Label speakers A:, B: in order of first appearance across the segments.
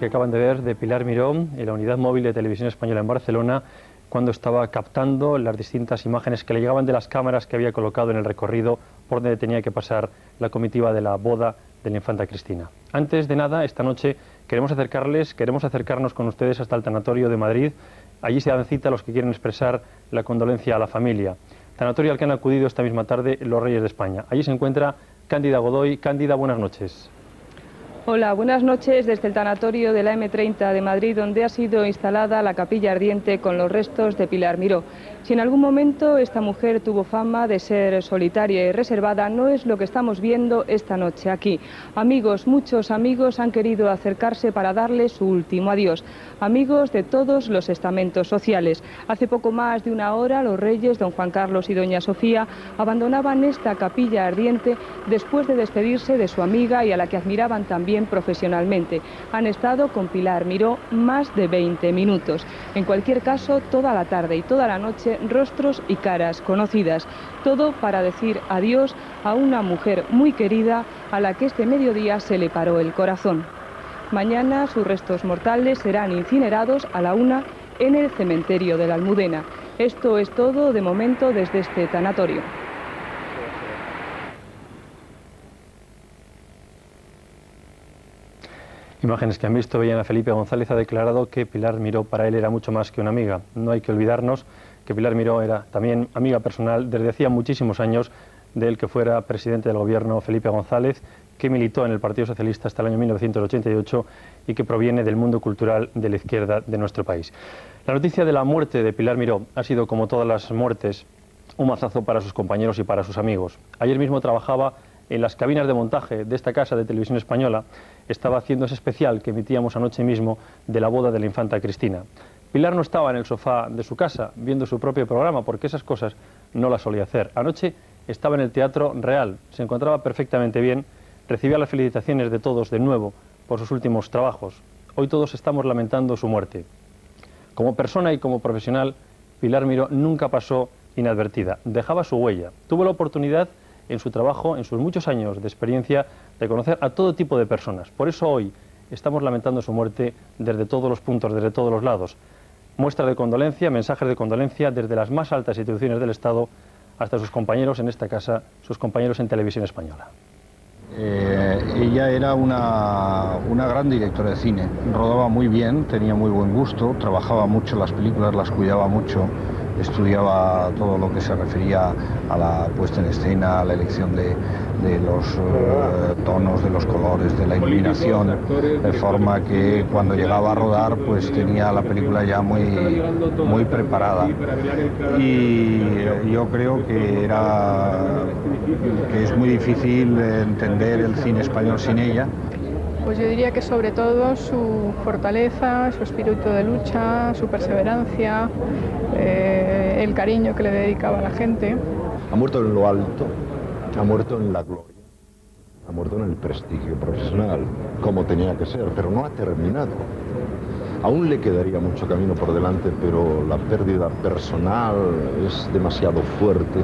A: que acaban de ver de Pilar Miró en la unidad móvil de Televisión Española en Barcelona, cuando estaba captando las distintas imágenes que le llegaban de las cámaras que había colocado en el recorrido por donde tenía que pasar la comitiva de la boda de la infanta Cristina. Antes de nada, esta noche queremos acercarnos con ustedes hasta el tanatorio de Madrid. Allí se dan cita los que quieren expresar la condolencia a la familia. Tanatorio al que han acudido esta misma tarde los Reyes de España. Allí se encuentra Cándida Godoy. Cándida, buenas noches.
B: Hola, buenas noches desde el tanatorio de la M30 de Madrid, donde ha sido instalada la capilla ardiente con los restos de Pilar Miró. Si en algún momento esta mujer tuvo fama de ser solitaria y reservada, no es lo que estamos viendo esta noche aquí. Amigos, muchos amigos han querido acercarse para darle su último adiós. Amigos de todos los estamentos sociales. Hace poco más de una hora, los reyes, don Juan Carlos y doña Sofía, abandonaban esta capilla ardiente después de despedirse de su amiga y a la que admiraban también profesionalmente. Han estado con Pilar Miró más de 20 minutos. En cualquier caso, toda la tarde y toda la noche, rostros y caras conocidas. Todo para decir adiós a una mujer muy querida a la que este mediodía se le paró el corazón. Mañana sus restos mortales serán incinerados a la 1 en el cementerio de la Almudena. Esto es todo de momento desde este tanatorio.
A: Imágenes que han visto, veían a Felipe González ha declarado que Pilar Miró para él era mucho más que una amiga. No hay que olvidarnos que Pilar Miró era también amiga personal desde hacía muchísimos años del que fuera presidente del gobierno Felipe González, que militó en el Partido Socialista hasta el año 1988 y que proviene del mundo cultural de la izquierda de nuestro país. La noticia de la muerte de Pilar Miró ha sido, como todas las muertes, un mazazo para sus compañeros y para sus amigos. Ayer mismo trabajaba en las cabinas de montaje de esta casa de Televisión Española. Estaba haciendo ese especial que emitíamos anoche mismo de la boda de la infanta Cristina. Pilar no estaba en el sofá de su casa viendo su propio programa, porque esas cosas no las solía hacer. Anoche estaba en el Teatro Real, se encontraba perfectamente bien, recibía las felicitaciones de todos de nuevo por sus últimos trabajos. Hoy todos estamos lamentando su muerte. Como persona y como profesional, Pilar Miró nunca pasó inadvertida, dejaba su huella. Tuvo la oportunidad en su trabajo, en sus muchos años de experiencia, de conocer a todo tipo de personas. Por eso hoy estamos lamentando su muerte desde todos los puntos, desde todos los lados. Muestra de condolencia, mensajes de condolencia desde las más altas instituciones del Estado hasta sus compañeros en esta casa, sus compañeros en Televisión Española.
C: Ella era una gran directora de cine, rodaba muy bien, tenía muy buen gusto, trabajaba mucho las películas, las cuidaba mucho, estudiaba todo lo que se refería a la puesta en escena, a la elección de los tonos, de los colores, de la iluminación, de forma que cuando llegaba a rodar pues tenía la película ya muy preparada. Y yo creo que es muy difícil entender el cine español sin ella.
D: Pues yo diría que sobre todo su fortaleza, su espíritu de lucha, su perseverancia, el cariño que le dedicaba a la gente.
E: Ha muerto en lo alto, ha muerto en la gloria, ha muerto en el prestigio profesional, como tenía que ser, pero no ha terminado. Aún le quedaría mucho camino por delante, pero la pérdida personal es demasiado fuerte,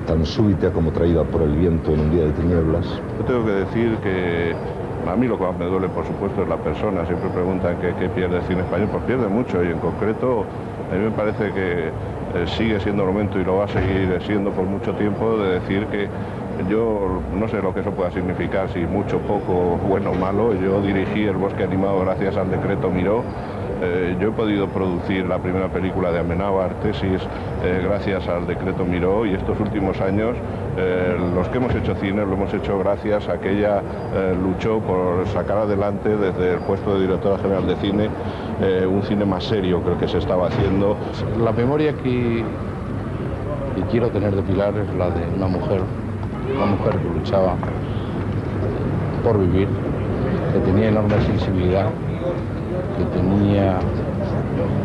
E: tan súbita como traída por el viento en un día de tinieblas.
F: Yo tengo que decir que a mí lo que más me duele, por supuesto, es la persona. Siempre preguntan qué pierde el cine español, pues pierde mucho, y en concreto a mí me parece que sigue siendo el momento, y lo va a seguir siendo por mucho tiempo, de decir que yo no sé lo que eso pueda significar, si mucho, poco, bueno o malo. Yo dirigí El Bosque Animado gracias al decreto Miró. Yo he podido producir la primera película de Amenábar, Tesis, gracias al decreto Miró, y estos últimos años los que hemos hecho cine lo hemos hecho gracias a que ella luchó por sacar adelante desde el puesto de directora general de cine un cine más serio que el que se estaba haciendo.
G: La memoria que quiero tener de Pilar es la de una mujer que luchaba por vivir, que tenía enorme sensibilidad, que tenía,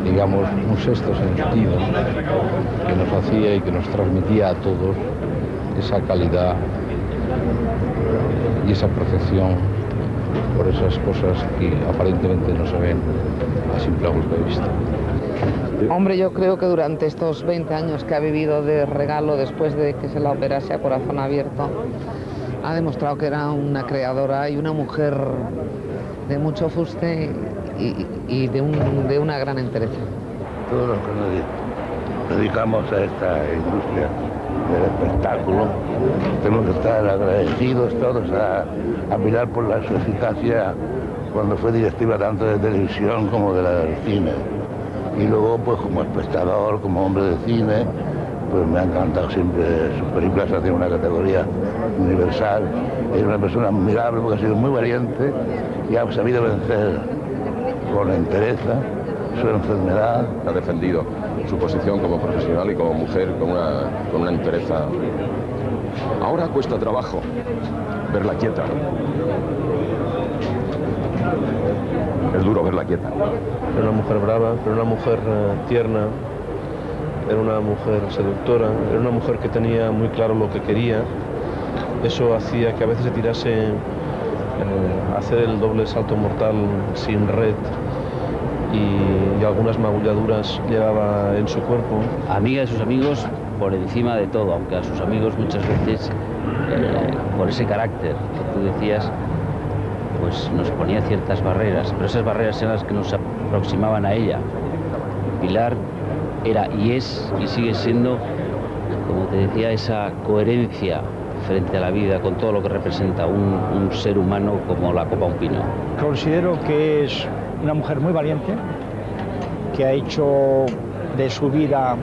G: digamos, un sexto sentido que nos hacía y que nos transmitía a todos esa calidad y esa protección por esas cosas que aparentemente no se ven a simple golpe de vista.
H: Hombre, yo creo que durante estos 20 años que ha vivido de regalo después de que se la operase a corazón abierto, ha demostrado que era una creadora y una mujer de mucho fuste y de una gran entereza.
I: Todos los que nos dedicamos a esta industria del espectáculo tenemos que estar agradecidos todos a Pilar por su eficacia cuando fue directiva tanto de televisión como de la del cine. Y luego, pues como espectador, como hombre de cine, pues me ha encantado siempre sus películas, ha tenido una categoría universal. Es una persona admirable porque ha sido muy valiente y ha sabido vencer con entereza su enfermedad.
J: Ha defendido su posición como profesional y como mujer con una entereza. Ahora cuesta trabajo verla quieta. Es duro verla quieta.
A: Era una mujer brava, era una mujer tierna, era una mujer seductora, era una mujer que tenía muy claro lo que quería. Eso hacía que a veces se tirase a hacer el doble salto mortal sin red y algunas magulladuras llevaba en su cuerpo.
K: Amiga de sus amigos por encima de todo, aunque a sus amigos muchas veces por ese carácter que tú decías, pues nos ponía ciertas barreras, pero esas barreras eran las que nos aproximaban a ella. Pilar era y es y sigue siendo, como te decía, esa coherencia frente a la vida con todo lo que representa un ser humano como la copa un pino.
L: Considero que es una mujer muy valiente, que ha hecho de su vida,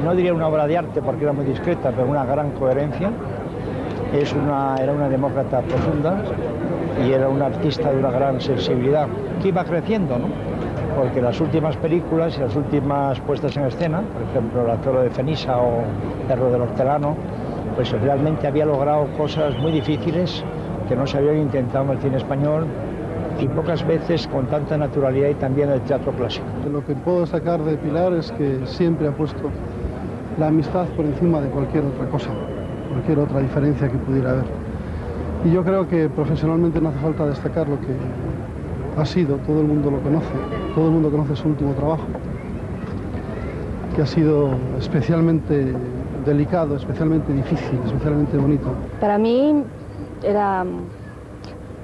L: no diría una obra de arte porque era muy discreta, pero una gran coherencia. Era una demócrata profunda y era una artista de una gran sensibilidad, que iba creciendo, ¿no? Porque las últimas películas y las últimas puestas en escena, por ejemplo La Toro de Fenisa o Perro del Hortelano, pues realmente había logrado cosas muy difíciles que no se habían intentado en el cine español y pocas veces con tanta naturalidad y también en el teatro clásico.
M: Lo que puedo sacar de Pilar es que siempre ha puesto la amistad por encima de cualquier otra cosa, cualquier otra diferencia que pudiera haber. Y yo creo que profesionalmente no hace falta destacar lo que ha sido, todo el mundo lo conoce, todo el mundo conoce su último trabajo, que ha sido especialmente delicado, especialmente difícil, especialmente bonito.
N: Para mí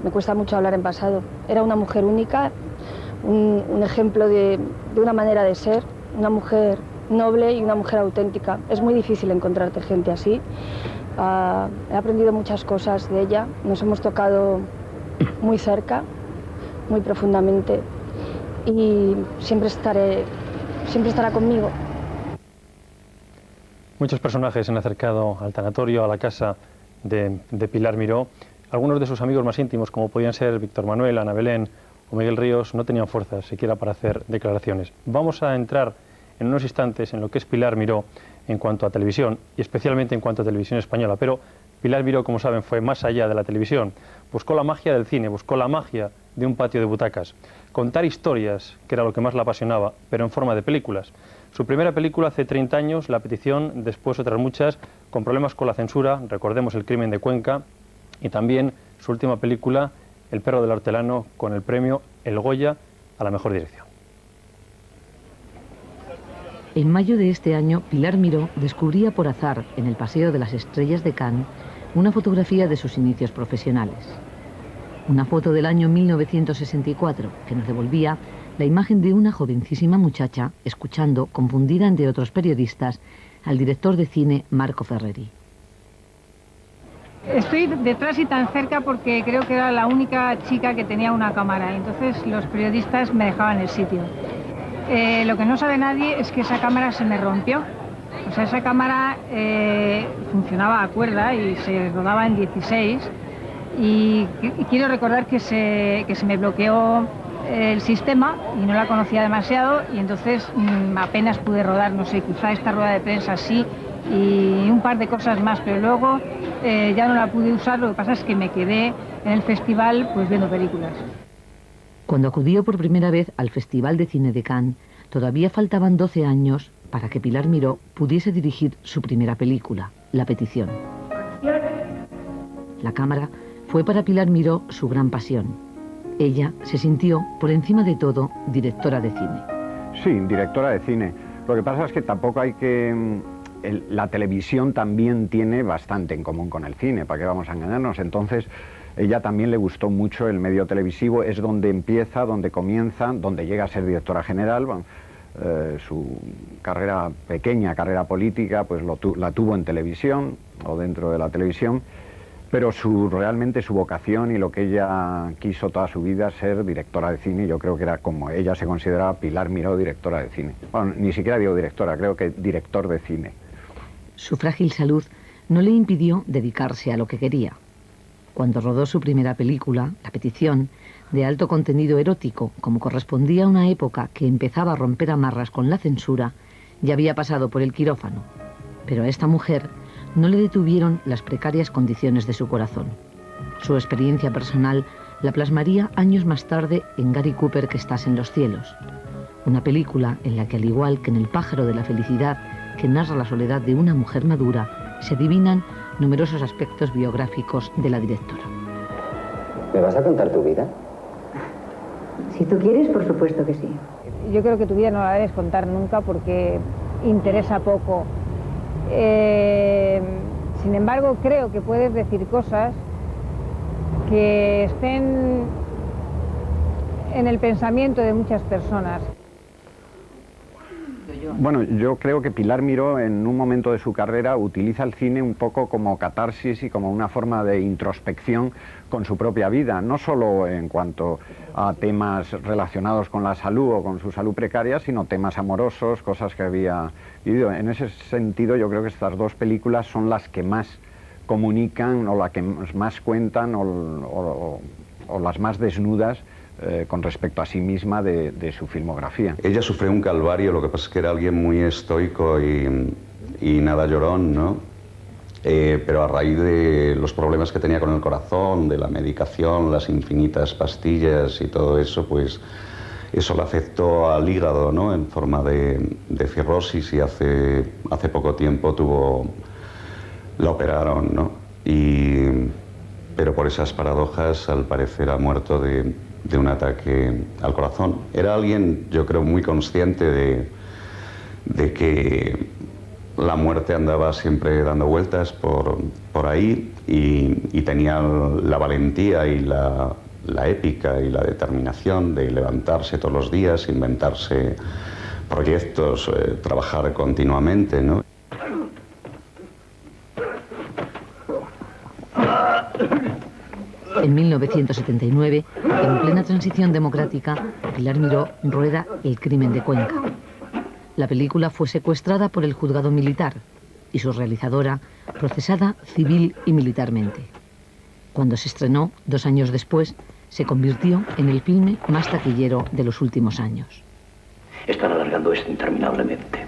N: me cuesta mucho hablar en pasado, era una mujer única, un ejemplo de una manera de ser, una mujer noble y una mujer auténtica. Es muy difícil encontrarte gente así. He aprendido muchas cosas de ella, nos hemos tocado muy cerca, muy profundamente y siempre estará conmigo.
A: Muchos personajes se han acercado al tanatorio, a la casa de Pilar Miró. Algunos de sus amigos más íntimos, como podían ser Víctor Manuel, Ana Belén o Miguel Ríos, no tenían fuerzas siquiera para hacer declaraciones. Vamos a entrar en unos instantes en lo que es Pilar Miró en cuanto a televisión, y especialmente en cuanto a televisión española. Pero Pilar Miró, como saben, fue más allá de la televisión. Buscó la magia del cine, buscó la magia de un patio de butacas. Contar historias, que era lo que más la apasionaba, pero en forma de películas. Su primera película hace 30 años, La Petición, después otras muchas, con problemas con la censura, recordemos El crimen de Cuenca, y también su última película, El perro del hortelano, con el premio El Goya a la mejor dirección.
O: En mayo de este año, Pilar Miró descubría por azar, en el Paseo de las Estrellas de Cannes, una fotografía de sus inicios profesionales. Una foto del año 1964, que nos devolvía la imagen de una jovencísima muchacha escuchando, confundida entre otros periodistas, al director de cine Marco Ferreri.
P: Estoy detrás y tan cerca porque creo que era la única chica que tenía una cámara, entonces los periodistas me dejaban el sitio. Lo que no sabe nadie es que esa cámara se me rompió. O sea, esa cámara funcionaba a cuerda y se rodaba en 16 y quiero recordar que se me bloqueó el sistema y no la conocía demasiado y entonces apenas pude rodar, no sé, quizá esta rueda de prensa sí y un par de cosas más, pero luego ya no la pude usar. Lo que pasa es que me quedé en el festival pues viendo películas.
O: Cuando acudió por primera vez al Festival de Cine de Cannes, todavía faltaban 12 años para que Pilar Miró pudiese dirigir su primera película, La Petición. La cámara fue para Pilar Miró su gran pasión. Ella se sintió, por encima de todo, directora de cine.
Q: Sí, directora de cine. Lo que pasa es que tampoco hay que... la televisión también tiene bastante en común con el cine, ¿para qué vamos a engañarnos? Entonces, Ella también le gustó mucho el medio televisivo, es donde empieza, donde comienza, donde llega a ser directora general. Su carrera, pequeña carrera política, pues la tuvo en televisión o dentro de la televisión, pero realmente su vocación y lo que ella quiso toda su vida, ser directora de cine. Yo creo que era como ella se consideraba, Pilar Miró, directora de cine. Bueno, ni siquiera digo directora, creo que director de cine.
O: Su frágil salud no le impidió dedicarse a lo que quería. Cuando rodó su primera película, La Petición, de alto contenido erótico, como correspondía a una época que empezaba a romper amarras con la censura, ya había pasado por el quirófano. Pero a esta mujer no le detuvieron las precarias condiciones de su corazón. Su experiencia personal la plasmaría años más tarde en Gary Cooper, que estás en los cielos, una película en la que, al igual que en El pájaro de la felicidad, que narra la soledad de una mujer madura, se adivinan numerosos aspectos biográficos de la directora.
R: ¿Me vas a contar tu vida?
S: Si tú quieres, por supuesto que sí.
P: Yo creo que tu vida no la debes contar nunca porque interesa poco. Sin embargo, creo que puedes decir cosas que estén en el pensamiento de muchas personas.
Q: Bueno, yo creo que Pilar Miró, en un momento de su carrera, utiliza el cine un poco como catarsis y como una forma de introspección con su propia vida, no solo en cuanto a temas relacionados con la salud o con su salud precaria, sino temas amorosos, cosas que había vivido. En ese sentido, yo creo que estas dos películas son las que más comunican o las que más cuentan o las más desnudas con respecto a sí misma de su filmografía.
T: Ella sufrió un calvario, lo que pasa es que era alguien muy estoico y nada llorón, ¿no? Pero a raíz de los problemas que tenía con el corazón, de la medicación, las infinitas pastillas y todo eso, pues eso le afectó al hígado, ¿no? En forma de cirrosis, y hace poco tiempo la operaron, ¿no? Pero por esas paradojas, al parecer, ha muerto de un ataque al corazón. Era alguien, yo creo, muy consciente de que la muerte andaba siempre dando vueltas por ahí, y tenía la valentía y la épica y la determinación de levantarse todos los días, inventarse proyectos, trabajar continuamente, ¿no?
O: En 1979, en plena transición democrática, Pilar Miró rueda El crimen de Cuenca. La película fue secuestrada por el juzgado militar y su realizadora procesada civil y militarmente. Cuando se estrenó, 2 años después, se convirtió en el filme más taquillero de los últimos años.
R: Están alargando esto interminablemente,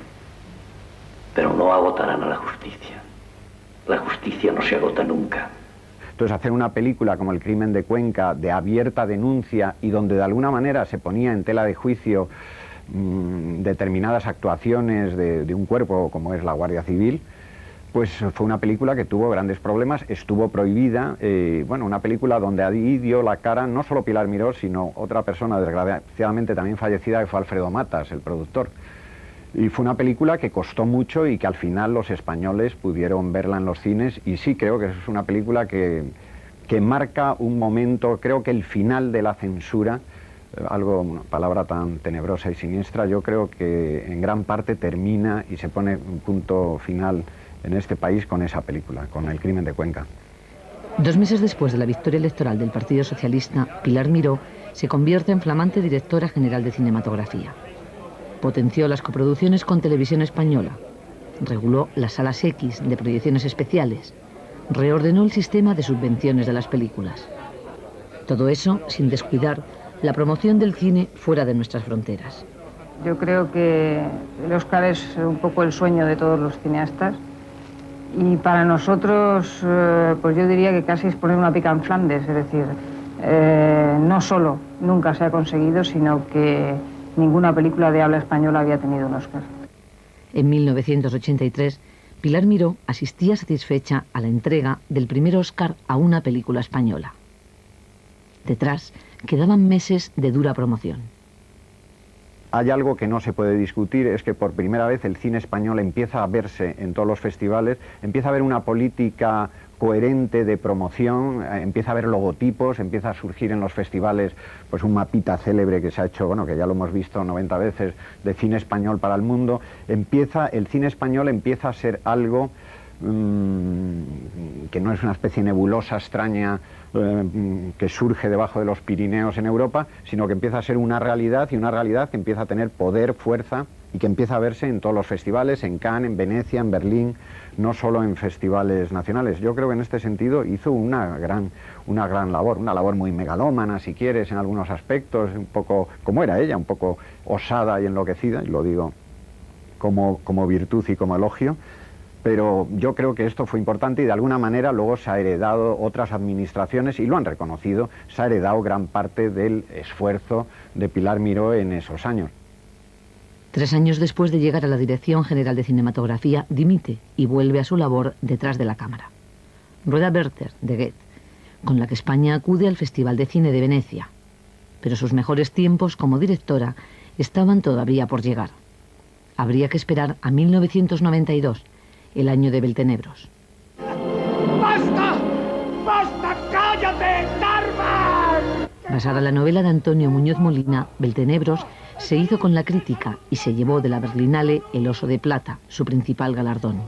R: pero no agotarán a la justicia. La justicia no se agota nunca.
Q: Entonces, hacer una película como El crimen de Cuenca, de abierta denuncia, y donde de alguna manera se ponía en tela de juicio determinadas actuaciones de un cuerpo como es la Guardia Civil, pues fue una película que tuvo grandes problemas, estuvo prohibida. Bueno, una película donde ahí dio la cara no solo Pilar Miró, sino otra persona desgraciadamente también fallecida, que fue Alfredo Matas, el productor. Y fue una película que costó mucho y que al final los españoles pudieron verla en los cines, y sí creo que es una película que marca un momento, creo que el final de la censura, una palabra tan tenebrosa y siniestra, yo creo que en gran parte termina y se pone un punto final en este país con esa película, con El crimen de Cuenca.
O: 2 meses después de la victoria electoral del Partido Socialista, Pilar Miró se convierte en flamante directora general de cinematografía. Potenció las coproducciones con Televisión Española, reguló las salas X de proyecciones especiales, reordenó el sistema de subvenciones de las películas. Todo eso sin descuidar la promoción del cine fuera de nuestras fronteras.
P: Yo creo que el Oscar es un poco el sueño de todos los cineastas, y para nosotros, pues yo diría que casi es poner una pica en Flandes, es decir, no solo nunca se ha conseguido, sino que ninguna película de habla española había tenido un Oscar.
O: En 1983, Pilar Miró asistía satisfecha a la entrega del primer Oscar a una película española. Detrás quedaban meses de dura promoción.
Q: hay algo que no se puede discutir, es que por primera vez el cine español empieza a verse en todos los festivales, empieza a haber una política coherente de promoción, empieza a haber logotipos, empieza a surgir en los festivales pues un mapita célebre que se ha hecho, bueno, que ya lo hemos visto 90 veces, de cine español para el mundo. El cine español empieza a ser algo que no es una especie nebulosa extraña que surge debajo de los Pirineos en Europa, sino que empieza a ser una realidad, y una realidad que empieza a tener poder, fuerza, y que empieza a verse en todos los festivales, en Cannes, en Venecia, en Berlín, no solo en festivales nacionales. Yo creo que en este sentido hizo una gran labor, una labor muy megalómana, si quieres, en algunos aspectos, un poco como era ella, un poco osada y enloquecida, y lo digo como virtud y como elogio. Pero yo creo que esto fue importante y de alguna manera luego se ha heredado otras administraciones y lo han reconocido, se ha heredado gran parte del esfuerzo de Pilar Miró en esos años.
O: 3 años después de llegar a la Dirección General de Cinematografía, dimite y vuelve a su labor detrás de la cámara. Rueda Werther, de Goethe, con la que España acude al Festival de Cine de Venecia. Pero sus mejores tiempos como directora estaban todavía por llegar. Habría que esperar a 1992, el año de Beltenebros.
U: ¡Basta! ¡Basta! ¡Cállate, Tarman!
O: Basada en la novela de Antonio Muñoz Molina, Beltenebros se hizo con la crítica y se llevó de la Berlinale el Oso de Plata, su principal galardón.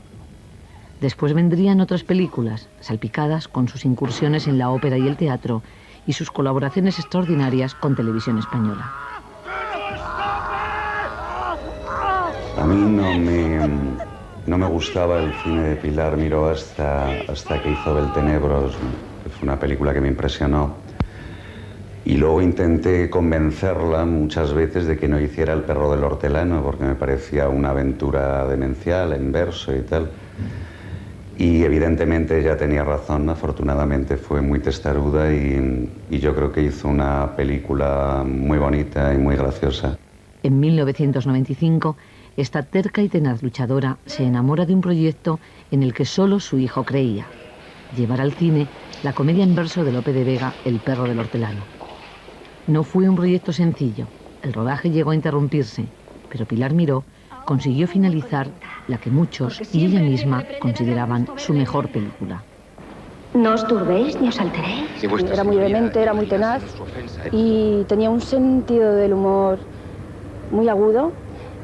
O: Después vendrían otras películas, salpicadas con sus incursiones en la ópera y el teatro y sus colaboraciones extraordinarias con Televisión Española.
T: A mí no me gustaba el cine de Pilar Miró hasta que hizo Beltenebros, que fue una película que me impresionó. Y luego intenté convencerla muchas veces de que no hiciera El perro del hortelano, porque me parecía una aventura demencial, en verso y tal. Y evidentemente ella tenía razón, afortunadamente fue muy testaruda y yo creo que hizo una película muy bonita y muy graciosa.
O: En 1995, esta terca y tenaz luchadora se enamora de un proyecto en el que solo su hijo creía: llevar al cine la comedia en verso de Lope de Vega, El perro del hortelano. No fue un proyecto sencillo, el rodaje llegó a interrumpirse, pero Pilar Miró consiguió finalizar la que muchos y ella misma consideraban su mejor película.
N: No os turbéis ni os alteréis. Era muy vehemente, era muy tenaz y tenía un sentido del humor muy agudo.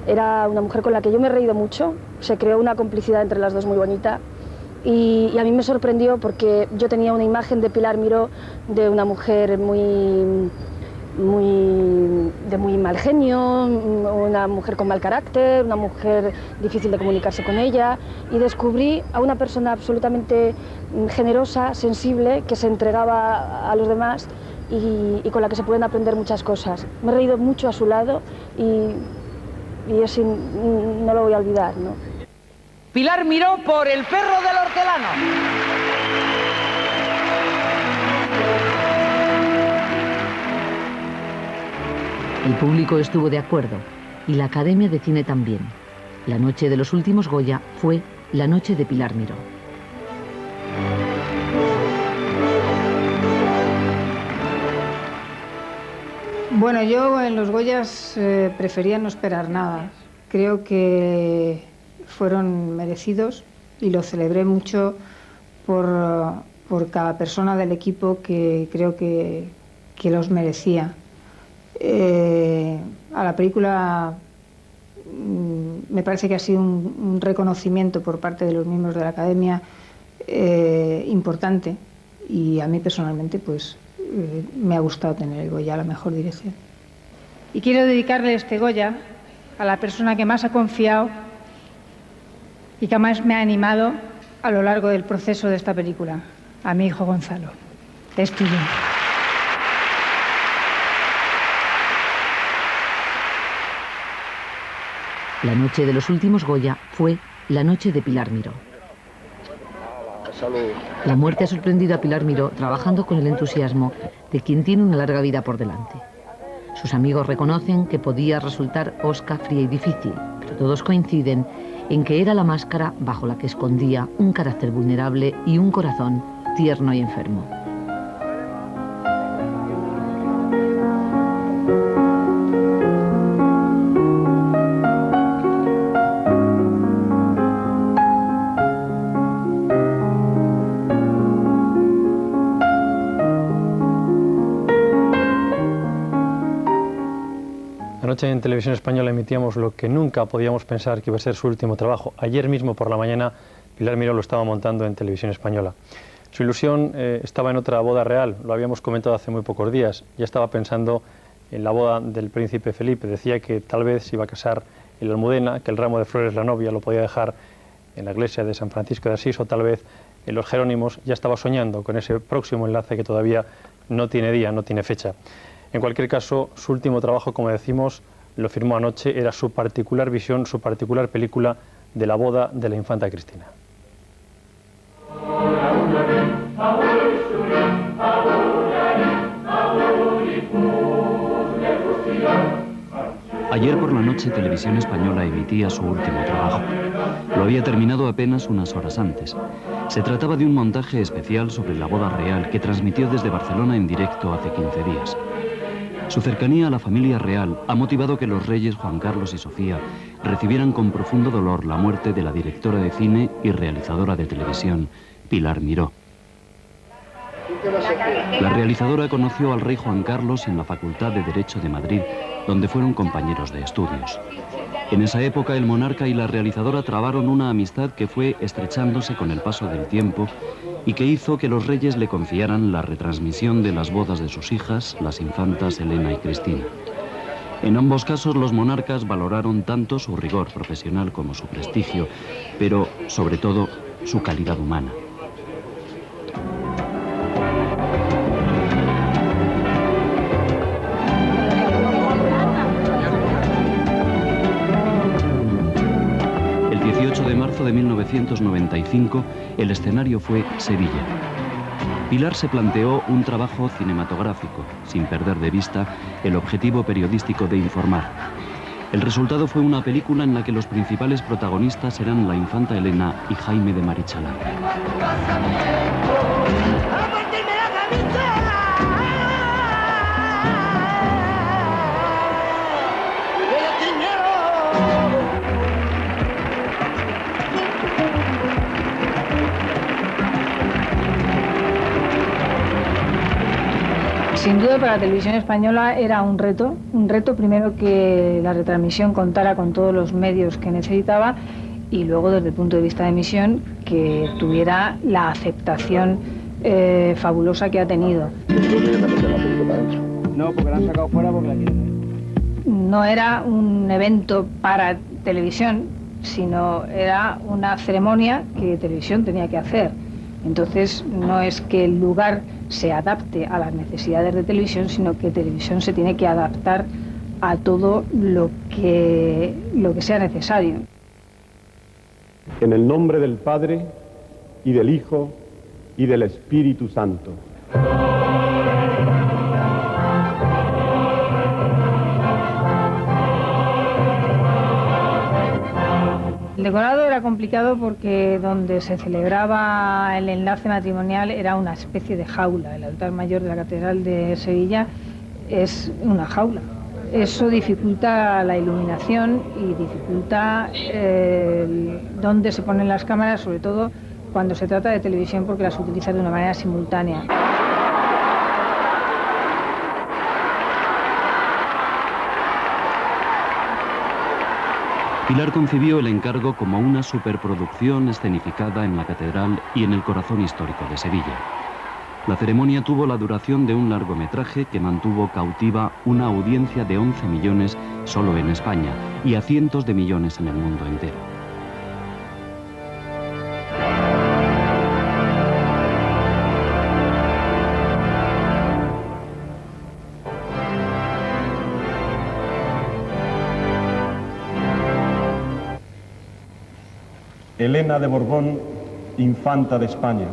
N: Era una mujer con la que yo me he reído mucho, se creó una complicidad entre las dos muy bonita y a mí me sorprendió porque yo tenía una imagen de Pilar Miró de una mujer de muy mal genio, una mujer con mal carácter, una mujer difícil de comunicarse con ella, y descubrí a una persona absolutamente generosa, sensible, que se entregaba a los demás y con la que se pueden aprender muchas cosas. Me he reído mucho a su lado y eso no lo voy a olvidar, ¿no?
U: Pilar Miró por El perro del hortelano.
O: El público estuvo de acuerdo y la Academia de Cine también. La noche de los últimos Goya fue la noche de Pilar Miró.
P: Bueno, yo en los Goyas prefería no esperar nada. Creo que fueron merecidos y lo celebré mucho por cada persona del equipo que creo que los merecía. A la película me parece que ha sido un reconocimiento por parte de los miembros de la Academia importante, y a mí personalmente pues me ha gustado tener el Goya a la mejor dirección. Y quiero dedicarle este Goya a la persona que más ha confiado y que más me ha animado a lo largo del proceso de esta película, a mi hijo Gonzalo. Es tuyo.
O: La noche de los últimos Goya fue la noche de Pilar Miró. La muerte ha sorprendido a Pilar Miró trabajando con el entusiasmo de quien tiene una larga vida por delante. Sus amigos reconocen que podía resultar hosca, fría y difícil, pero todos coinciden en que era la máscara bajo la que escondía un carácter vulnerable y un corazón tierno y enfermo.
A: Anoche en Televisión Española emitíamos lo que nunca podíamos pensar que iba a ser su último trabajo. Ayer mismo por la mañana Pilar Miró lo estaba montando en Televisión Española. Su ilusión estaba en otra boda real, lo habíamos comentado hace muy pocos días. Ya estaba pensando en la boda del príncipe Felipe. Decía que tal vez se iba a casar en la Almudena, que el ramo de flores la novia lo podía dejar en la iglesia de San Francisco de Asís o tal vez en los Jerónimos. Ya estaba soñando con ese próximo enlace que todavía no tiene día, no tiene fecha. En cualquier caso, su último trabajo, como decimos, lo firmó anoche, era su particular visión, su particular película de la boda de la infanta Cristina.
B: Ayer por la noche Televisión Española emitía su último trabajo. Lo había terminado apenas unas horas antes. Se trataba de un montaje especial sobre la boda real que transmitió desde Barcelona en directo hace 15 días. Su cercanía a la familia real ha motivado que los reyes Juan Carlos y Sofía recibieran con profundo dolor la muerte de la directora de cine y realizadora de televisión, Pilar Miró. La realizadora conoció al rey Juan Carlos en la Facultad de Derecho de Madrid, donde fueron compañeros de estudios. En esa época el monarca y la realizadora trabaron una amistad que fue estrechándose con el paso del tiempo y que hizo que los reyes le confiaran la retransmisión de las bodas de sus hijas, las infantas Elena y Cristina. En ambos casos los monarcas valoraron tanto su rigor profesional como su prestigio, pero sobre todo su calidad humana. El 18 de marzo de 1995, el escenario fue Sevilla. Pilar se planteó un trabajo cinematográfico, sin perder de vista el objetivo periodístico de informar. El resultado fue una película en la que los principales protagonistas eran la infanta Elena y Jaime de Marichalar.
P: Sin duda para la Televisión Española era un reto primero que la retransmisión contara con todos los medios que necesitaba y luego desde el punto de vista de emisión que tuviera la aceptación fabulosa que ha tenido.
L: No, porque la han sacado fuera porque la quieren.
P: No era un evento para televisión, sino era una ceremonia que televisión tenía que hacer. Entonces no es que el lugar se adapte a las necesidades de televisión, sino que televisión se tiene que adaptar a todo lo que sea necesario.
V: En el nombre del Padre, y del Hijo, y del Espíritu Santo.
P: El decorado era complicado porque donde se celebraba el enlace matrimonial era una especie de jaula. El altar mayor de la Catedral de Sevilla es una jaula. Eso dificulta la iluminación y dificulta dónde se ponen las cámaras, sobre todo cuando se trata de televisión porque las utiliza de una manera simultánea.
B: Pilar concibió el encargo como una superproducción escenificada en la catedral y en el corazón histórico de Sevilla. La ceremonia tuvo la duración de un largometraje que mantuvo cautiva una audiencia de 11 millones solo en España y a cientos de millones en el mundo entero.
V: Elena de Borbón, infanta de España.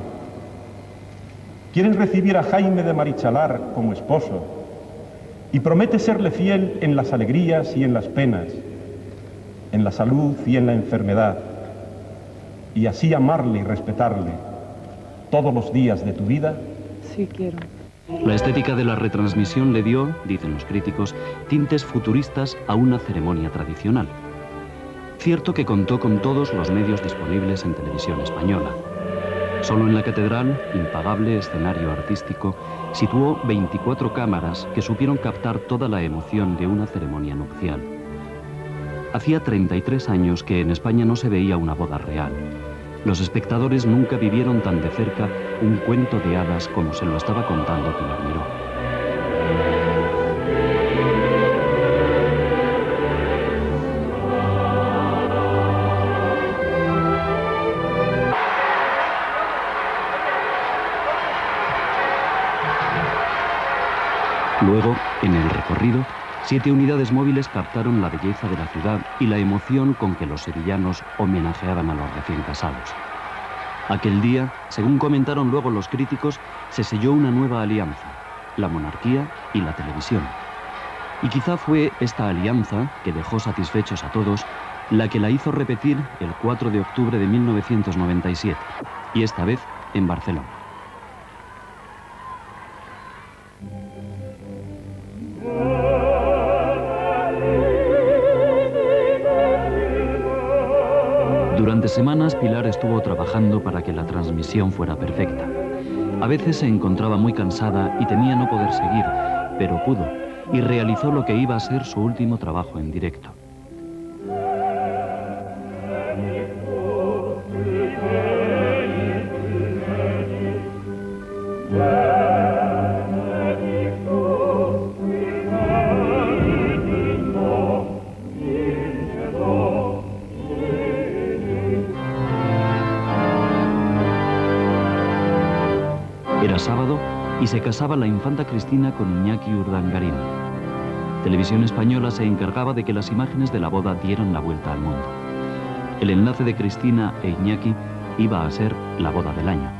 V: Quieres recibir a Jaime de Marichalar como esposo y promete serle fiel en las alegrías y en las penas, en la salud y en la enfermedad, y así amarle y respetarle todos los días de tu vida.
P: Sí, quiero.
B: La estética de la retransmisión le dio, dicen los críticos, tintes futuristas a una ceremonia tradicional. Cierto que contó con todos los medios disponibles en Televisión Española. Solo en la catedral, impagable escenario artístico, situó 24 cámaras que supieron captar toda la emoción de una ceremonia nupcial. Hacía 33 años que en España no se veía una boda real. Los espectadores nunca vivieron tan de cerca un cuento de hadas como se lo estaba contando Pilar Miró. Luego, en el recorrido, 7 unidades móviles captaron la belleza de la ciudad y la emoción con que los sevillanos homenajeaban a los recién casados. Aquel día, según comentaron luego los críticos, se selló una nueva alianza, la monarquía y la televisión. Y quizá fue esta alianza, que dejó satisfechos a todos, la que la hizo repetir el 4 de octubre de 1997, y esta vez en Barcelona. Durante semanas Pilar estuvo trabajando para que la transmisión fuera perfecta. A veces se encontraba muy cansada y temía no poder seguir, pero pudo y realizó lo que iba a ser su último trabajo en directo. Era sábado y se casaba la infanta Cristina con Iñaki Urdangarín. Televisión Española se encargaba de que las imágenes de la boda dieran la vuelta al mundo. El enlace de Cristina e Iñaki iba a ser la boda del año.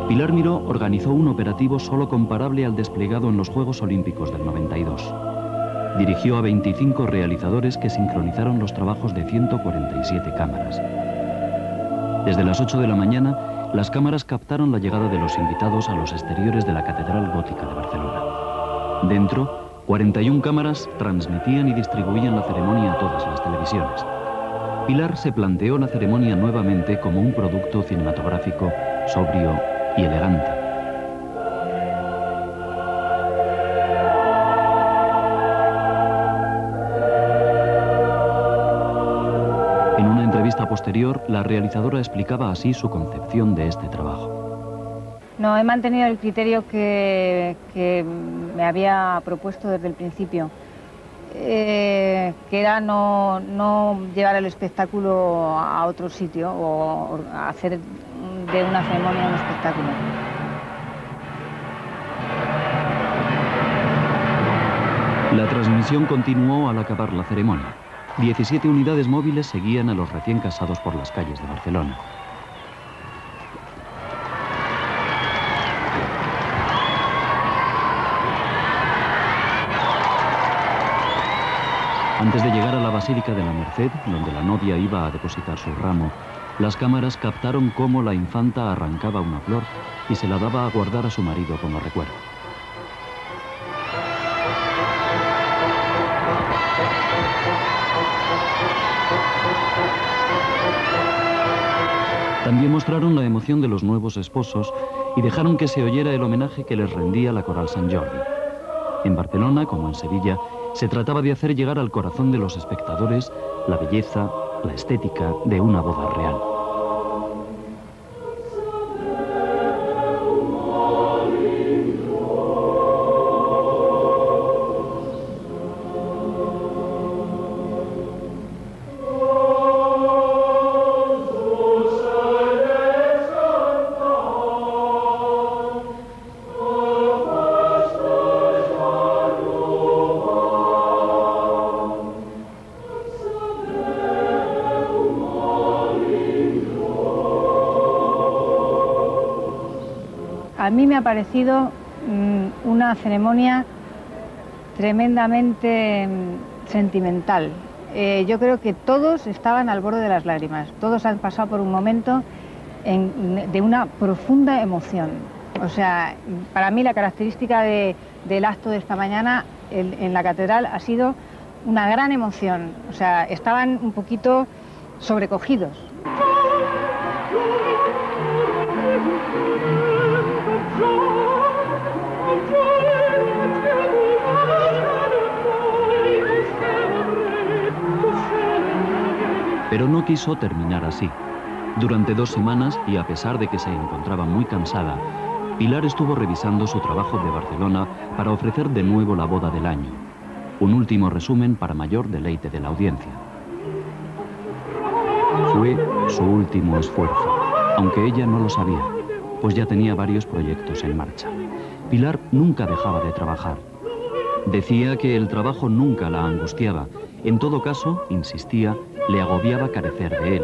B: Pilar Miró organizó un operativo solo comparable al desplegado en los Juegos Olímpicos del 92. Dirigió a 25 realizadores que sincronizaron los trabajos de 147 cámaras. Desde las 8 de la mañana, las cámaras captaron la llegada de los invitados a los exteriores de la Catedral Gótica de Barcelona. Dentro, 41 cámaras transmitían y distribuían la ceremonia a todas las televisiones. Pilar se planteó la ceremonia nuevamente como un producto cinematográfico sobrio y elegante. En una entrevista posterior, la realizadora explicaba así su concepción de este trabajo.
P: No, he mantenido el criterio que me había propuesto desde el principio, que era no llevar el espectáculo a otro sitio o hacer de una ceremonia un espectáculo.
B: La transmisión continuó al acabar la ceremonia. 17 unidades móviles seguían a los recién casados por las calles de Barcelona. Antes de llegar a la Basílica de la Merced, donde la novia iba a depositar su ramo, las cámaras captaron cómo la infanta arrancaba una flor y se la daba a guardar a su marido como recuerdo. También mostraron la emoción de los nuevos esposos y dejaron que se oyera el homenaje que les rendía la Coral Sant Jordi. En Barcelona, como en Sevilla, se trataba de hacer llegar al corazón de los espectadores la belleza, la estética de una boda real.
P: A mí me ha parecido una ceremonia tremendamente sentimental. Yo creo que todos estaban al borde de las lágrimas, todos han pasado por un momento de una profunda emoción. O sea, para mí la característica del acto de esta mañana en la catedral ha sido una gran emoción. O sea, estaban un poquito sobrecogidos.
B: Pero no quiso terminar así. Durante 2 semanas, y a pesar de que se encontraba muy cansada, Pilar estuvo revisando su trabajo de Barcelona para ofrecer de nuevo la boda del año. Un último resumen para mayor deleite de la audiencia. Fue su último esfuerzo, aunque ella no lo sabía, pues ya tenía varios proyectos en marcha. Pilar nunca dejaba de trabajar. Decía que el trabajo nunca la angustiaba. En todo caso, insistía, le agobiaba carecer de él.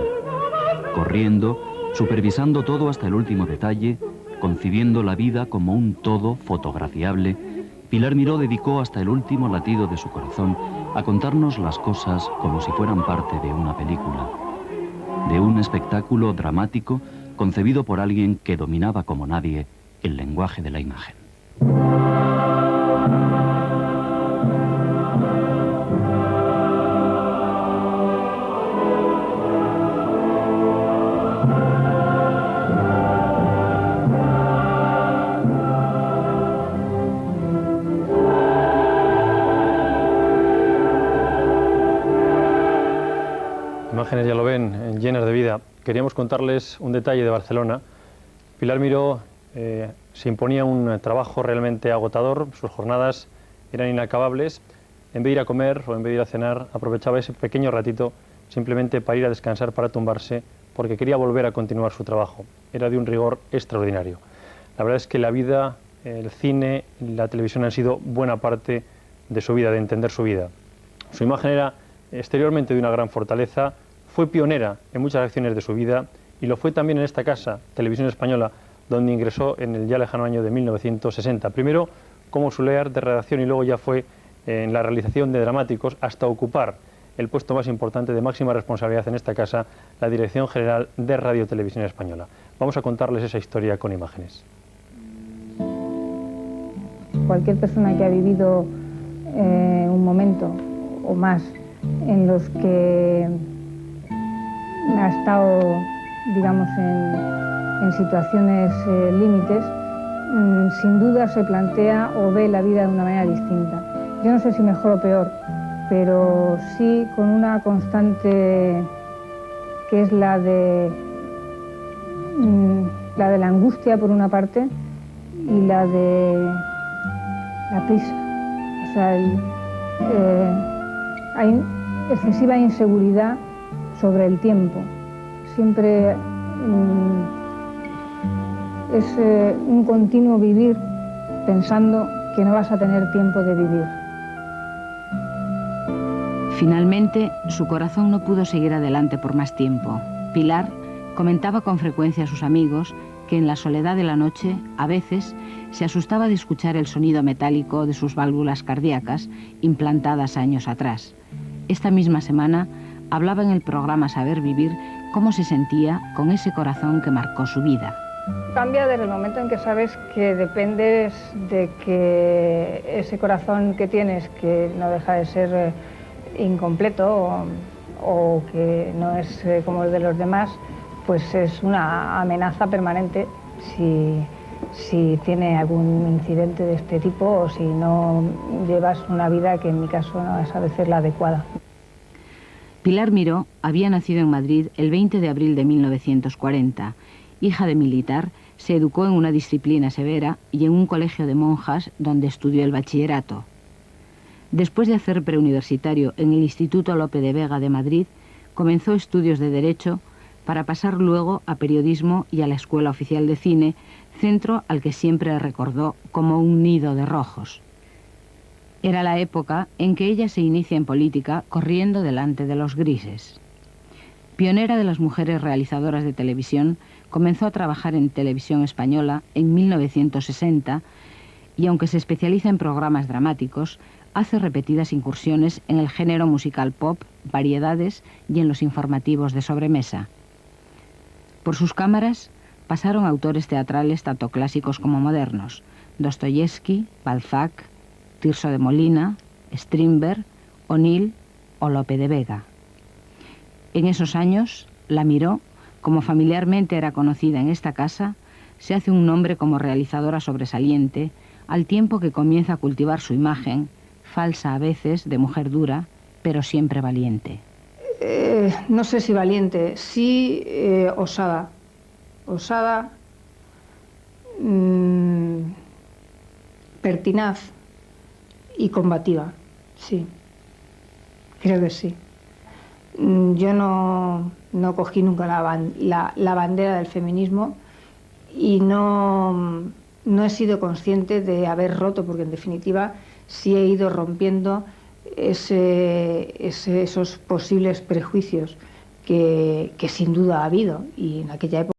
B: Corriendo, supervisando todo hasta el último detalle, concibiendo la vida como un todo fotografiable, Pilar Miró dedicó hasta el último latido de su corazón a contarnos las cosas como si fueran parte de una película, de un espectáculo dramático concebido por alguien que dominaba como nadie el lenguaje de la imagen.
A: Imágenes, ya lo ven, llenas de vida. Queríamos contarles un detalle de Barcelona. Pilar Miró se imponía un trabajo realmente agotador, sus jornadas eran inacabables. En vez de ir a comer o en vez de ir a cenar, aprovechaba ese pequeño ratito simplemente para ir a descansar, para tumbarse, porque quería volver a continuar su trabajo. Era de un rigor extraordinario. La verdad es que la vida, el cine, la televisión han sido buena parte de su vida, de entender su vida. Su imagen era exteriormente de una gran fortaleza, fue pionera en muchas acciones de su vida y lo fue también en esta casa, Televisión Española, donde ingresó en el ya lejano año de 1960. Primero como auxiliar de redacción y luego ya fue en la realización de dramáticos hasta ocupar el puesto más importante de máxima responsabilidad en esta casa, la Dirección General de Radio Televisión Española. Vamos a contarles esa historia con imágenes.
P: Cualquier persona que ha vivido un momento o más en los que ha estado, digamos, en situaciones límites, sin duda se plantea o ve la vida de una manera distinta. Yo no sé si mejor o peor, pero sí con una constante que es la de la angustia por una parte y la de la prisa. O sea, hay excesiva inseguridad sobre el tiempo. Siempre es un continuo vivir pensando que no vas a tener tiempo de vivir.
C: Finalmente, su corazón no pudo seguir adelante por más tiempo. Pilar comentaba con frecuencia a sus amigos que en la soledad de la noche, a veces, se asustaba de escuchar el sonido metálico de sus válvulas cardíacas implantadas años atrás. Esta misma semana hablaba en el programa Saber Vivir cómo se sentía con ese corazón que marcó su vida.
P: Cambia desde el momento en que sabes que dependes de que ese corazón que tienes, que no deja de ser incompleto o que no es como el de los demás, pues es una amenaza permanente si tiene algún incidente de este tipo o si no llevas una vida que en mi caso no es a veces la adecuada.
C: Pilar Miró había nacido en Madrid el 20 de abril de 1940. Hija de militar, se educó en una disciplina severa y en un colegio de monjas donde estudió el bachillerato. Después de hacer preuniversitario en el Instituto Lope de Vega de Madrid, comenzó estudios de Derecho para pasar luego a Periodismo y a la Escuela Oficial de Cine, centro al que siempre recordó como un nido de rojos. Era la época en que ella se inicia en política corriendo delante de los grises. Pionera de las mujeres realizadoras de televisión, comenzó a trabajar en Televisión Española en 1960 y aunque se especializa en programas dramáticos, hace repetidas incursiones en el género musical pop, variedades y en los informativos de sobremesa. Por sus cámaras pasaron autores teatrales tanto clásicos como modernos: Dostoyevsky, Balzac, Tirso de Molina, Strindberg, O'Neill o Lope de Vega. En esos años, la Miró, como familiarmente era conocida en esta casa, se hace un nombre como realizadora sobresaliente, al tiempo que comienza a cultivar su imagen, falsa a veces, de mujer dura, pero siempre valiente.
N: No sé si valiente, sí osada. Osada, pertinaz y combativa, sí. Creo que sí. Yo no cogí nunca la bandera del feminismo y no he sido consciente de haber roto, porque en definitiva sí he ido rompiendo esos posibles prejuicios que sin duda ha habido, y en aquella época